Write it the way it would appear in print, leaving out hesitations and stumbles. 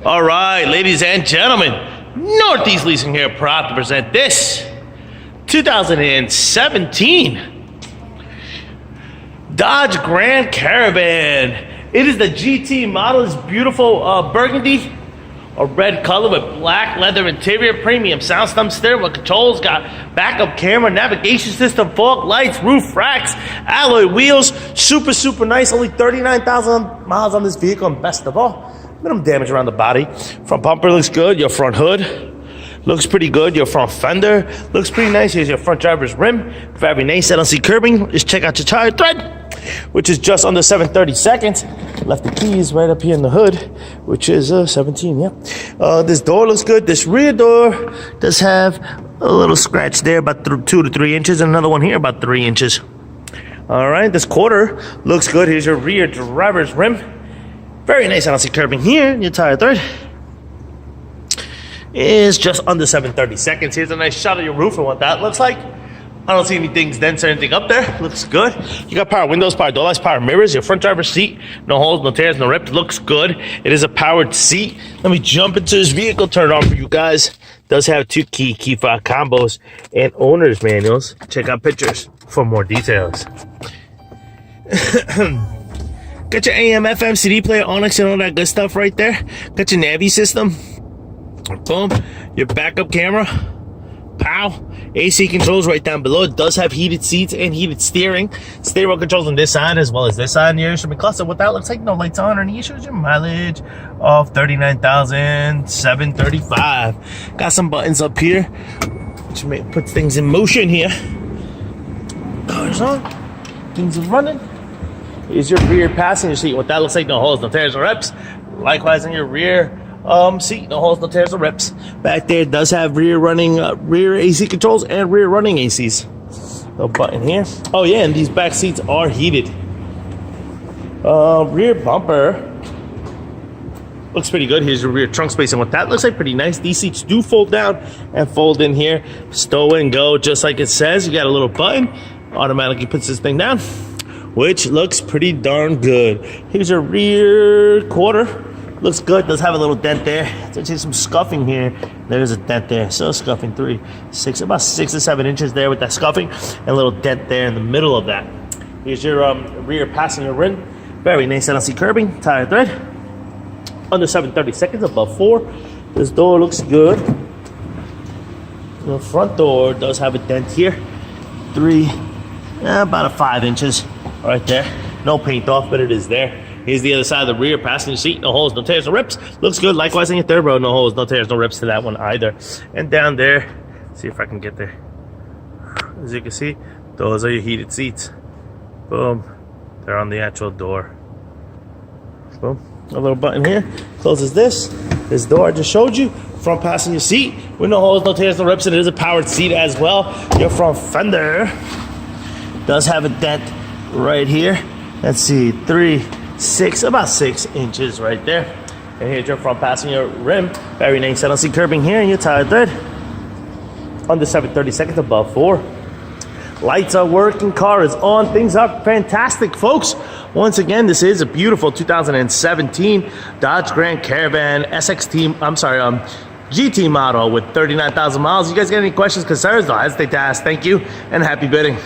All right, ladies and gentlemen, Northeast Leasing here, proud to present this 2017 Dodge Grand Caravan. It is the GT model. It's beautiful burgundy, a red color with black leather interior, premium sound system, steering wheel controls, got backup camera, navigation system, fog lights, roof racks, alloy wheels. Super nice. Only 39,000 miles on this vehicle, and best of all, minimum damage around the body. Front bumper looks good. Your front hood looks pretty good. Your front fender looks pretty nice. Here's your front driver's rim. Very nice. I don't see curbing. Just check out your tire tread, which is just under 732. Left the keys right up here in the hood, which is 17. Yeah. This door looks good. This rear door does have a little scratch there, about 2 to 3 inches, and another one here about 3 inches. All right. This quarter looks good. Here's your rear driver's rim. Very nice. I don't see curbing here. Your tire thread is just under 732. Here's a nice shot of your roof and what that looks like. I don't see any dings, dents, or anything up there. Looks good. You got power windows, power door lights, power mirrors. Your front driver's seat, no holes, no tears, no rips. Looks good. It is a powered seat. Let me jump into this vehicle, turn it on for you guys. Does have 2 key fob combos and owner's manuals. Check out pictures for more details. Got your AM, FM, CD player, Onyx, and all that good stuff right there. Got your Navi system. Boom. Your backup camera. Pow. AC controls right down below. It does have heated seats and heated steering. Stereo controls on this side as well as this side. And your instrument cluster. What that looks like, no lights on. And it shows your mileage of 39,735. Got some buttons up here, which puts things in motion here. Cars on. Things are running. Here's your rear passenger seat. What that looks like, no holes, no tears, no rips. Likewise in your rear seat, no holes, no tears, no rips. Back there does have rear AC controls and rear running ACs. No button here. Oh yeah, and these back seats are heated. Rear bumper looks pretty good. Here's your rear trunk space, and what that looks like, pretty nice. These seats do fold down and fold in here. Stow and go, just like it says. You got a little button, automatically puts this thing down, which looks pretty darn good. Here's your rear quarter. Looks good. Does have a little dent there. There's some scuffing here. There's a dent there. So scuffing about 6 to 7 inches there with that scuffing, and a little dent there in the middle of that. Here's your rear passenger rim. Very nice. I don't see curbing. Tire tread under 732, above 4. This door looks good. The front door does have a dent here. About 5 inches right there. No paint off, but it is there. Here's the other side of the rear passenger seat. No holes, no tears, no rips. Looks good. Likewise in your third row. No holes, no tears, no rips to that one either. And down there, see if I can get there. As you can see, those are your heated seats. Boom. They're on the actual door. Boom. A little button here. Closes this. This door I just showed you. Front passenger seat with no holes, no tears, no rips. And it is a powered seat as well. Your front fender does have a dent right here. Let's see, about 6 inches right there. And here's your front passenger rim. Very nice. I don't see curbing here. And your tire tread under 732, above 4. Lights are working. Car is on. Things are fantastic, folks. Once again, this is a beautiful 2017 Dodge Grand Caravan GT model with 39,000 miles. You guys got any questions, concerns? Don't hesitate to ask. Thank you, and happy bidding.